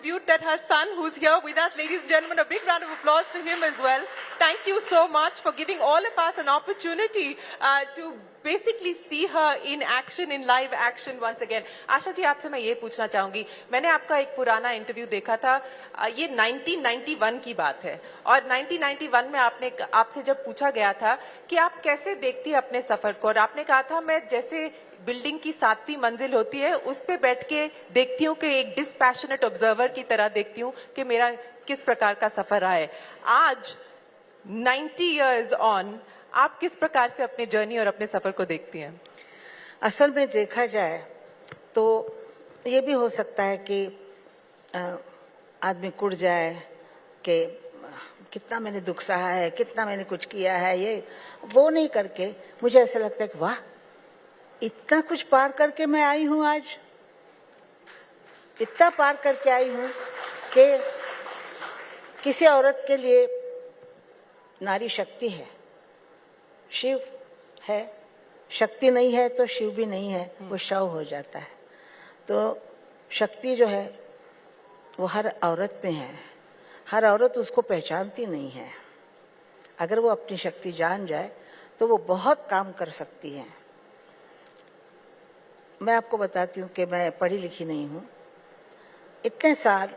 Tribute that her son, who's here with us, ladies and gentlemen, a big round of applause to him as well. Thank you so much for giving all of us an opportunity to basically see her in action, in live action once again. Asha ji, आपसे मैं ये पूछना चाहूंगी, मैंने आपका एक पुराना interview देखा था, ये 1991 की बात है, और 1991 में आपसे जब पूछा गया था कि आप कैसे देखती हैं अपने सफर को, और आपने कहा था मैं जैसे बिल्डिंग की 7वीं मंजिल होती है उस पे बैठ के देखती हूँ कि एक डिस्पैशनेट ऑब्जर्वर की तरह देखती हूँ कि मेरा किस प्रकार का सफर रहा है। आज 90 इयर्स ऑन आप किस प्रकार से अपने जर्नी और अपने सफर को देखती हैं? असल में देखा जाए तो ये भी हो सकता है कि आदमी कुड़ जाए कि कितना मैंने दुख सहा है, कितना मैंने कुछ किया है, ये वो नहीं करके मुझे ऐसा लगता है कि वाह, इतना कुछ पार करके मैं आई हूं, आज इतना पार करके आई हूं कि किसी औरत के लिए नारी शक्ति है, शिव है, शक्ति नहीं है तो शिव भी नहीं है, वो शव हो जाता है। तो शक्ति जो है वो हर औरत में है, हर औरत उसको पहचानती नहीं है। अगर वो अपनी शक्ति जान जाए तो वो बहुत काम कर सकती है। मैं आपको बताती हूँ कि मैं पढ़ी लिखी नहीं हूँ, इतने साल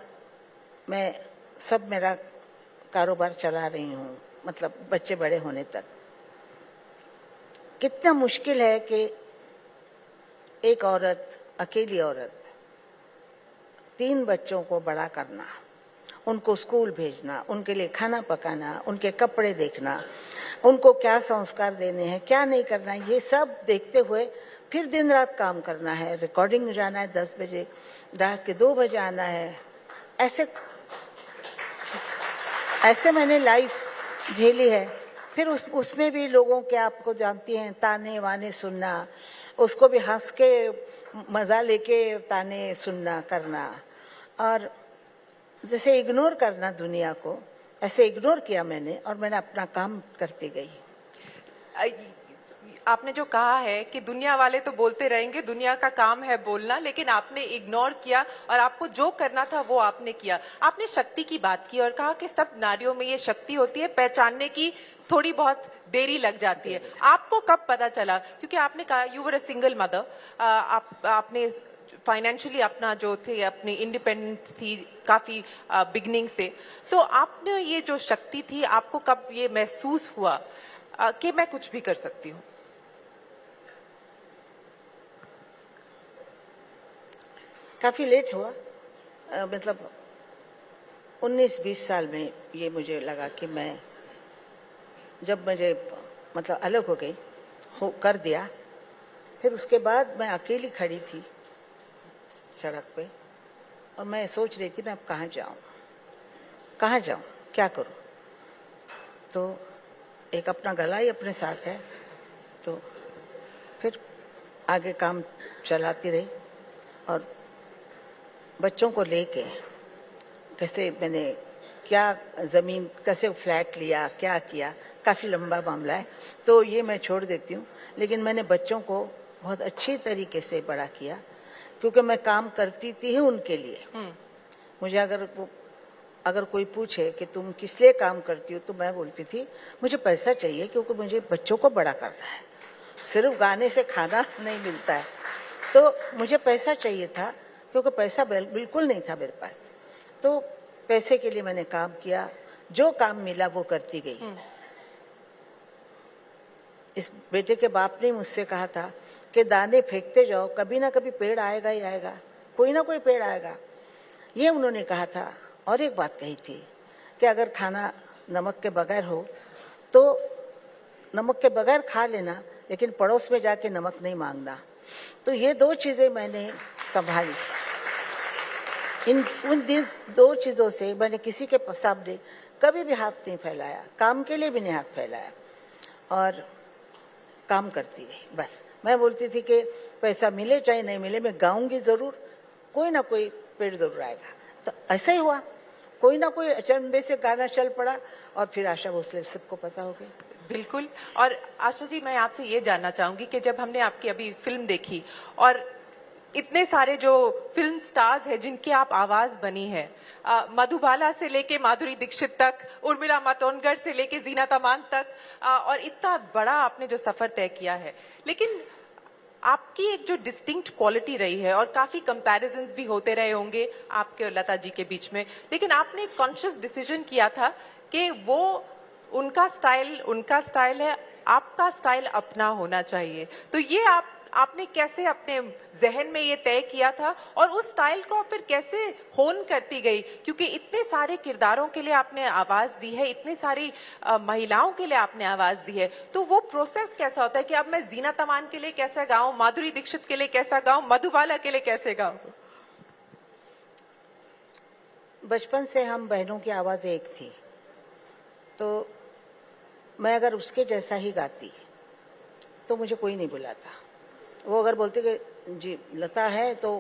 मैं सब मेरा कारोबार चला रही हूँ, मतलब बच्चे बड़े होने तक। कितना मुश्किल है कि एक औरत, अकेली औरत, 3 बच्चों को बड़ा करना, उनको स्कूल भेजना, उनके लिए खाना पकाना, उनके कपड़े देखना, उनको क्या संस्कार देने हैं, क्या नहीं करना है, ये सब देखते हुए फिर दिन रात काम करना है। रिकॉर्डिंग में जाना है 10 बजे, रात के 2 बजे आना है। ऐसे मैंने लाइफ झेली है। फिर उसमें भी लोगों के, आपको जानती हैं, ताने वाने सुनना, उसको भी हंस के मजा लेके ताने सुनना करना, और जैसे इग्नोर करना दुनिया को, ऐसे इग्नोर किया मैंने, और मैंने अपना काम करती गई। आपने जो कहा है कि दुनिया वाले तो बोलते रहेंगे, दुनिया का काम है बोलना, लेकिन आपने इग्नोर किया और आपको जो करना था वो आपने किया। आपने शक्ति की बात की और कहा कि सब नारियों में ये शक्ति होती है, पहचानने की थोड़ी बहुत देरी लग जाती है। आपको कब पता चला? क्योंकि आपने कहा you were a single mother, आपने फाइनेंशियली अपना जो थे अपनी इंडिपेंडेंट थी काफी बिगनिंग से, तो आपने ये जो शक्ति थी, आपको कब ये महसूस हुआ कि मैं कुछ भी कर सकती हूँ? काफी लेट हुआ, मतलब 19-20 साल में ये मुझे लगा कि मैं, जब मुझे मतलब अलग हो गई, कर दिया, फिर उसके बाद मैं अकेली खड़ी थी सड़क पे, और मैं सोच रही थी मैं अब कहाँ जाऊं, क्या करूं। तो एक अपना गला ही अपने साथ है, तो फिर आगे काम चलाती रही, और बच्चों को लेके कैसे मैंने क्या जमीन, कैसे फ्लैट लिया, क्या किया, काफी लंबा मामला है, तो ये मैं छोड़ देती हूँ। लेकिन मैंने बच्चों को बहुत अच्छी तरीके से बड़ा किया, क्योंकि मैं काम करती थी उनके लिए। मुझे अगर कोई पूछे कि तुम किस लिए काम करती हो, तो मैं बोलती थी मुझे पैसा चाहिए, क्योंकि मुझे बच्चों को बड़ा करना है, सिर्फ गाने से खाना नहीं मिलता है, तो मुझे पैसा चाहिए था, क्योंकि पैसा बिल्कुल नहीं था मेरे पास। तो पैसे के लिए मैंने काम किया, जो काम मिला वो करती गई। इस बेटे के बाप ने मुझसे कहा था कि दाने फेंकते जाओ, कभी ना कभी पेड़ आएगा ही आएगा, कोई ना कोई पेड़ आएगा, ये उन्होंने कहा था। और एक बात कही थी कि अगर खाना नमक के बगैर हो तो नमक के बगैर खा लेना, लेकिन पड़ोस में जाके नमक नहीं मांगना। तो ये 2 चीजें मैंने संभाली। उन 2 चीजों से मैंने किसी के सामने कभी भी हाथ नहीं फैलाया, काम के लिए भी नहीं हाथ फैलाया, और काम करती रही। बस मैं बोलती थी कि पैसा मिले चाहे नहीं मिले, मैं गाऊंगी जरूर, कोई ना कोई पेड़ जरूर आएगा। तो ऐसा ही हुआ, कोई ना कोई अचंभे से गाना चल पड़ा, और फिर आशा भोसले सबको पता हो गई। बिल्कुल। और आशा जी, मैं आपसे ये जानना चाहूंगी कि जब हमने आपकी अभी फिल्म देखी और इतने सारे जो फिल्म स्टार्स हैं जिनकी आप आवाज बनी है, मधुबाला से लेके माधुरी दीक्षित तक, उर्मिला मातोंडकर से लेके जीनत अमान तक, और इतना बड़ा आपने जो सफर तय किया है, लेकिन आपकी एक जो डिस्टिंक्ट क्वालिटी रही है, और काफी कंपैरिजंस भी होते रहे होंगे आपके और लता जी के बीच में, लेकिन आपने एक कॉन्शियस डिसीजन किया था कि वो उनका स्टाइल है, आपका स्टाइल अपना होना चाहिए। तो ये आपने कैसे अपने जहन में ये तय किया था, और उस स्टाइल को फिर कैसे होन करती गई? क्योंकि इतने सारे किरदारों के लिए आपने आवाज दी है, इतनी सारी महिलाओं के लिए आपने आवाज दी है, तो वो प्रोसेस कैसा होता है कि अब मैं जीनत अमान के लिए कैसा गाऊं, माधुरी दीक्षित के लिए कैसा गाऊं, मधुबाला के लिए कैसे गाऊं? बचपन से हम बहनों की आवाज एक थी, तो मैं अगर उसके जैसा ही गाती तो मुझे कोई नहीं बुलाता। वो अगर बोलते कि जी लता है तो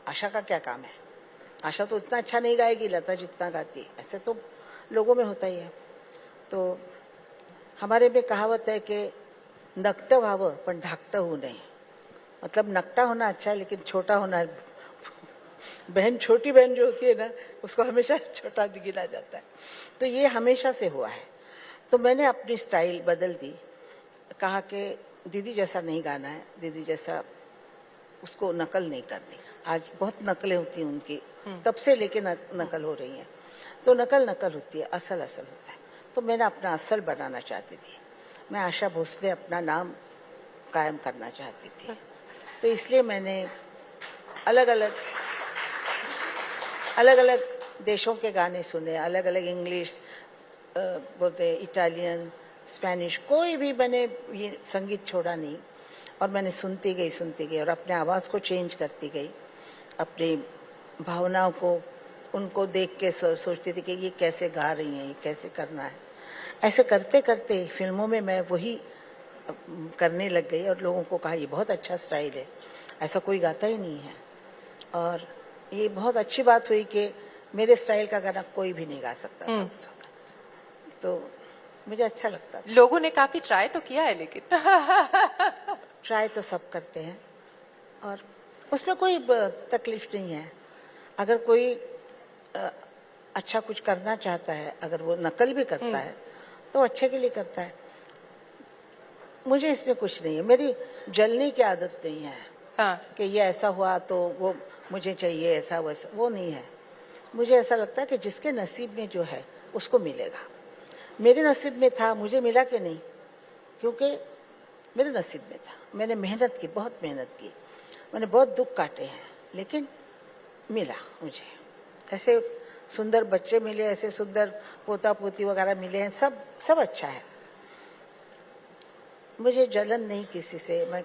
आशा का क्या काम है, आशा तो इतना अच्छा नहीं गाएगी लता जितना गाती है, ऐसे तो लोगों में होता ही है। तो हमारे में कहावत है कि नकट व्हावं पण धाकटं होऊ नये, मतलब नकटा होना अच्छा है लेकिन छोटा होना, बहन छोटी बहन जो होती है ना उसको हमेशा छोटा गिना जाता है। तो ये हमेशा से हुआ है। तो मैंने अपनी स्टाइल बदल दी, कहा कि दीदी जैसा नहीं गाना है, दीदी जैसा उसको नकल नहीं करनी। आज बहुत नकलें होती हैं उनकी, तब से लेके नकल हो रही हैं। तो नकल होती है, असल होता है। तो मैंने अपना असल बनाना चाहती थी। मैं आशा भोसले अपना नाम कायम करना चाहती थी। तो इसलिए मैंने अलग अलग देशों के गाने सुने, अलग अलग इंग्लिश बोलते इटालियन, स्पेनिश, कोई भी मैंने ये संगीत छोड़ा नहीं। और मैंने सुनती गई और अपने आवाज़ को चेंज करती गई, अपनी भावनाओं को उनको देख के सोचती थी कि ये कैसे गा रही हैं, ये कैसे करना है। ऐसे करते करते फिल्मों में मैं वही करने लग गई और लोगों को कहा ये बहुत अच्छा स्टाइल है, ऐसा कोई गाता ही नहीं है। और ये बहुत अच्छी बात हुई कि मेरे स्टाइल का गाना कोई भी नहीं गा सकता था उस वक्त। तो मुझे अच्छा लगता था। लोगों ने काफी ट्राई तो किया है, लेकिन ट्राई तो सब करते हैं और उसमें कोई तकलीफ नहीं है। अगर कोई अच्छा कुछ करना चाहता है, अगर वो नकल भी करता है तो अच्छे के लिए करता है। मुझे इसमें कुछ नहीं है, मेरी जलने की आदत नहीं है। हाँ। कि ये ऐसा हुआ तो वो मुझे चाहिए, ऐसा वैसा, वो नहीं है। मुझे ऐसा लगता है कि जिसके नसीब में जो है उसको मिलेगा। मेरे नसीब में था, मुझे मिला कि नहीं, क्योंकि मेरे नसीब में था। मैंने मेहनत की, बहुत मेहनत की, मैंने बहुत दुख काटे हैं, लेकिन मिला मुझे। ऐसे सुंदर बच्चे मिले, ऐसे सुंदर पोता पोती वगैरह मिले हैं, सब अच्छा है। मुझे जलन नहीं किसी से। मैं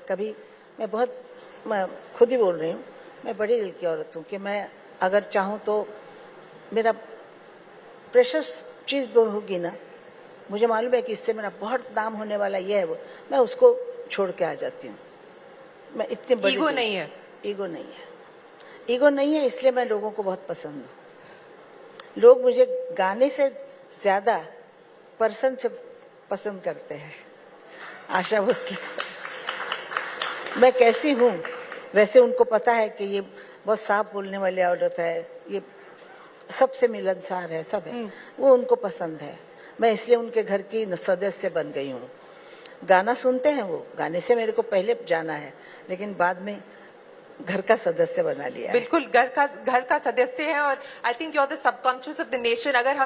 खुद ही बोल रही हूँ, मैं बड़ी दिल की औरत हूँ कि मैं अगर चाहूँ तो मेरा प्रेशस चीज़ होगी ना, मुझे मालूम है कि इससे मेरा बहुत नाम होने वाला ये है, वो मैं उसको छोड़ के आ जाती हूँ। मैं इतने बड़ी ईगो नहीं है। ईगो नहीं है, इसलिए मैं लोगों को बहुत पसंद हूँ। लोग मुझे गाने से ज्यादा पर्सन से पसंद करते हैं। आशा भोसले मैं कैसी हूँ वैसे उनको पता है कि ये बहुत साफ बोलने वाली औरत है, ये सबसे मिलनसार है, सब है, वो उनको पसंद है। मैं इसलिए उनके घर की सदस्य बन गई हूँ। गाना सुनते हैं वो, गाने से मेरे को पहले जाना है, लेकिन बाद में घर का सदस्य बना लिया है। बिल्कुल घर का सदस्य है। और I think you are the subconscious of the nation. अगर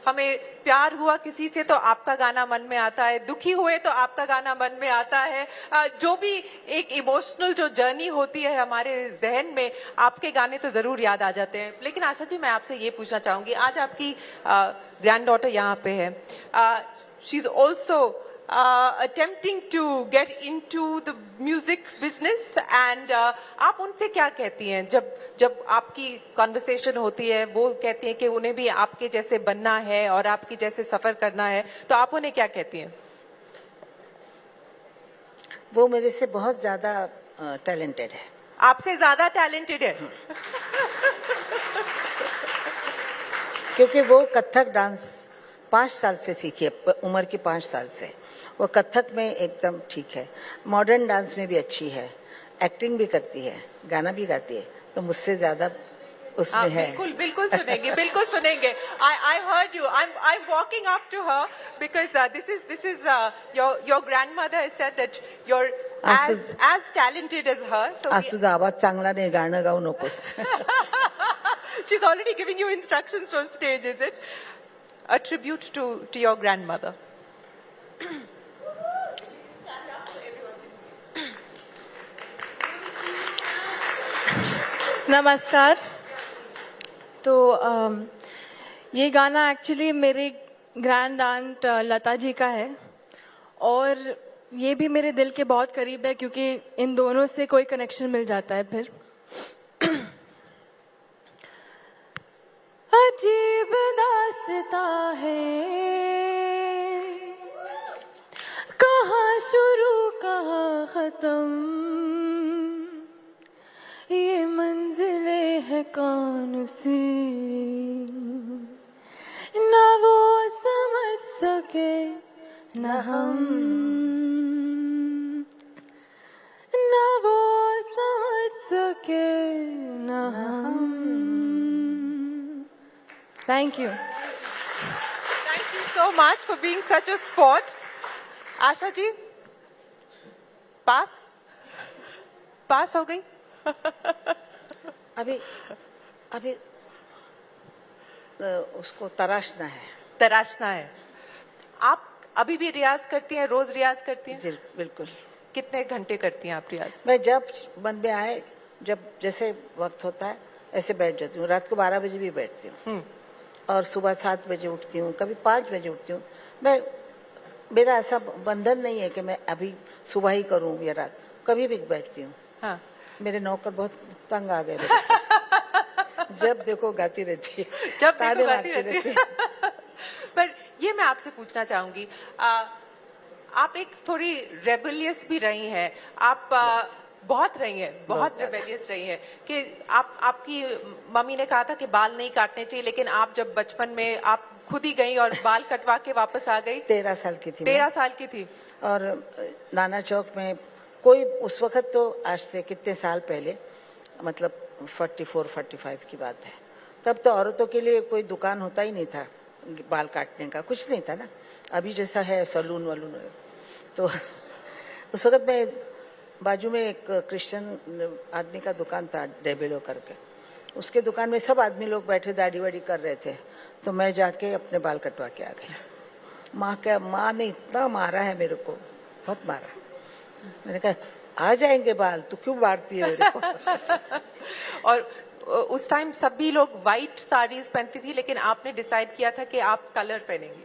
हमें प्यार हुआ किसी से तो आपका गाना मन में आता है, दुखी हुए तो आपका गाना मन में आता है। जो भी एक इमोशनल जो जर्नी होती है हमारे जहन में, आपके गाने तो जरूर याद आ जाते हैं। लेकिन आशा जी, मैं आपसे ये पूछना चाहूंगी, आज आपकी ग्रैंड डॉटर यहाँ पे है, she is also attempting to get into the music business and आप उनसे क्या कहती हैं जब आपकी कॉन्वर्सेशन होती है? वो कहती हैं कि उन्हें भी आपके जैसे बनना है और आपके जैसे सफर करना है, तो आप उन्हें क्या कहती हैं? वो मेरे से बहुत ज्यादा टैलेंटेड है। आपसे ज्यादा टैलेंटेड है? क्योंकि वो कथक डांस 5 साल से सीखी है, उम्र की 5 साल से। वो कथक में एकदम ठीक है, मॉडर्न डांस में भी अच्छी है, एक्टिंग भी करती है, गाना भी गाती है, तो मुझसे ज्यादा उसमें है। बिल्कुल बिल्कुल सुनेंगे, बिल्कुल सुनेंगे। I heard you. I'm walking up to her because this is your grandmother has said that you're आज as talented as her. So आज तुझा आवाज चांगला नाही, गाणं गाऊ नकोस. she's already giving you instructions on stage, is it? A tribute to your grandmother. नमस्कार। तो ये गाना एक्चुअली मेरे ग्रैंड आंट लता जी का है और ये भी मेरे दिल के बहुत करीब है क्योंकि इन दोनों से कोई कनेक्शन मिल जाता है फिर। अजीब दास्तां है, कहाँ शुरू कहाँ खत्म, ये मंजिलें है कौन सी, ना वो समझ सके ना हम, ना वो समझ सके ना हम। Thank you. Thank you so much for being such a sport. Asha ji, पास हो गई? अभी उसको तराशना है। तराशना है। आप अभी भी रियाज करती हैं, रोज रियाज करती हैं? जी बिल्कुल। कितने घंटे करती हैं आप रियाज? मैं जब मन में आए, जब जैसे वक्त होता है ऐसे बैठ जाती हूँ। रात को 12 बजे भी बैठती हूँ और सुबह 7 बजे उठती हूँ, कभी 5 बजे उठती हूँ। मेरा ऐसा बंधन नहीं है कि मैं अभी सुबह ही करूँ या रात, कभी भी बैठती हूँ। हाँ। मेरे नौकर बहुत तंग आ गए मेरे से। जब देखो गाती रहती है, जब ताने देखो गाती मारती रहती है। पर ये मैं आपसे पूछना चाहूंगी, आप एक थोड़ी रेबेलियस भी रही हैं। आप बहुत रही हैं, बहुत रेबेलियस रही हैं कि आपकी मम्मी ने कहा था कि बाल नहीं काटने चाहिए, लेकिन आप जब बचपन में आप खुद ही गई और बाल कटवा के वापस आ गई। 13 साल की थी। 13 साल की थी। और नाना चौक में कोई उस वक्त, तो आज से कितने साल पहले, मतलब 44-45 की बात है, तब तो औरतों के लिए कोई दुकान होता ही नहीं था बाल काटने का, कुछ नहीं था ना। अभी जैसा है सैलून वालून। तो उस वक्त में बाजू में एक क्रिश्चियन आदमी का दुकान था, डेबेलो करके। उसके दुकान में सब आदमी लोग बैठे दाढ़ी वाड़ी कर रहे थे, तो मैं जाके अपने बाल कटवा के आ गई। माँ ने इतना मारा है मेरे को, बहुत मारा। मैंने कहा आ जाएंगे बाल, तो क्यों मारती है मेरे को? और उस टाइम सभी लोग व्हाइट साड़ीज पहनती थी, लेकिन आपने डिसाइड किया था कि आप कलर पहनेंगी।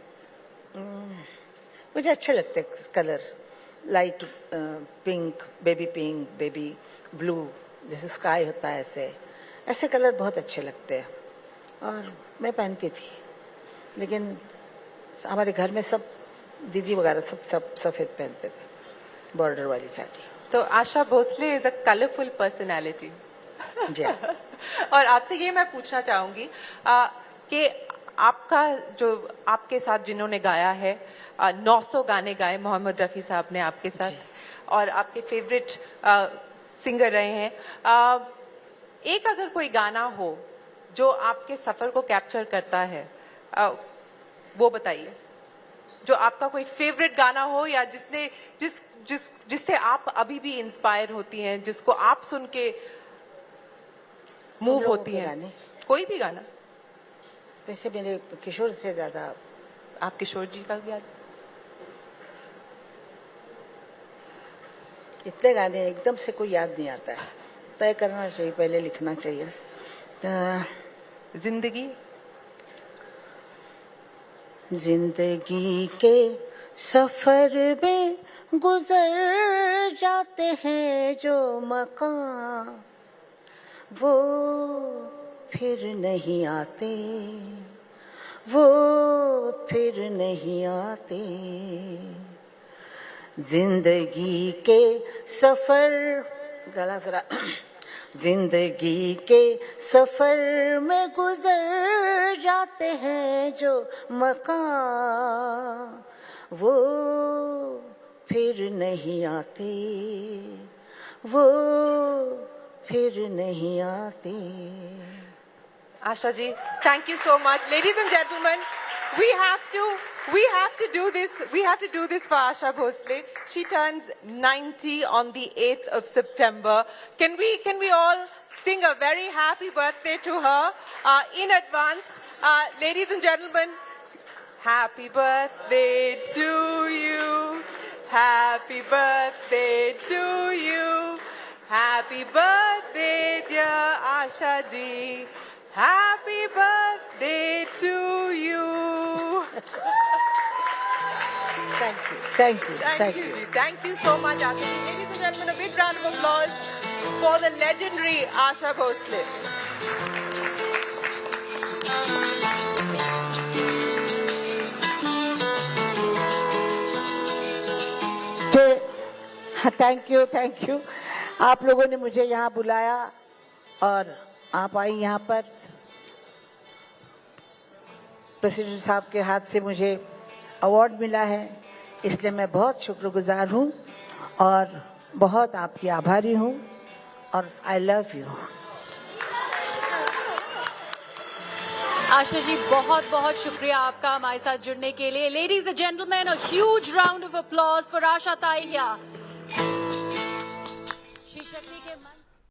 मुझे अच्छे लगते colour, light pink, baby blue, जैसे स्काई होता है, ऐसे कलर बहुत अच्छे लगते हैं और मैं पहनती थी। लेकिन हमारे घर में सब दीदी वगैरह सब सफेद पहनते थे, बॉर्डर वाली साड़ी। तो Asha Bhosle is a colourful personality. जी। और आपसे ये मैं पूछना चाहूंगी कि आपका जो आपके साथ जिन्होंने गाया है, 900 गाने गाए मोहम्मद रफी साहब ने आपके साथ, और आपके फेवरेट सिंगर रहे हैं। एक अगर कोई गाना हो जो आपके सफर को कैप्चर करता है, वो बताइए। जो आपका कोई फेवरेट गाना हो, या जिससे आप अभी भी इंस्पायर होती हैं, जिसको आप सुन के मूव होती हैं। कोई भी गाना। वैसे मेरे किशोर से ज्यादा आप किशोर जी का भी याद? इतने गाने एकदम से कोई याद नहीं आता है, तय करना चाहिए, पहले लिखना चाहिए। जिंदगी के सफर में गुजर जाते हैं जो मकाम, वो फिर नहीं आते, वो फिर नहीं आते। जिंदगी के सफर, गला जरा, जिंदगी के सफर में गुजर जाते हैं जो मकाम, वो फिर नहीं आते, वो फिर नहीं आते। Asha ji, thank you so much. Ladies and gentlemen, we have to do this. We have to do this for Asha Bhosle. She turns 90 on the 8th of September. Can we all sing a very happy birthday to her in advance? Ladies and gentlemen, happy birthday to you. Happy birthday to you. Happy birthday, dear Asha ji. Happy birthday to you. Thank you, thank you, Thank you, ji. Thank you so much, Asha ji. Ladies and gentlemen, a big round of applause for the legendary Asha Bhosle. Thank you. आप लोगों ने मुझे यहाँ बुलाया और आप आई यहाँ पर। प्रेसिडेंट साहब के हाथ से मुझे अवार्ड मिला है, इसलिए मैं बहुत शुक्रगुजार हूँ और बहुत आपकी आभारी हूँ और I love you. Asha ji, बहुत बहुत शुक्रिया आपका हमारे साथ जुड़ने के लिए। Ladies and gentleman, a huge round of applause for Asha Tai here. Shri Shakti के मन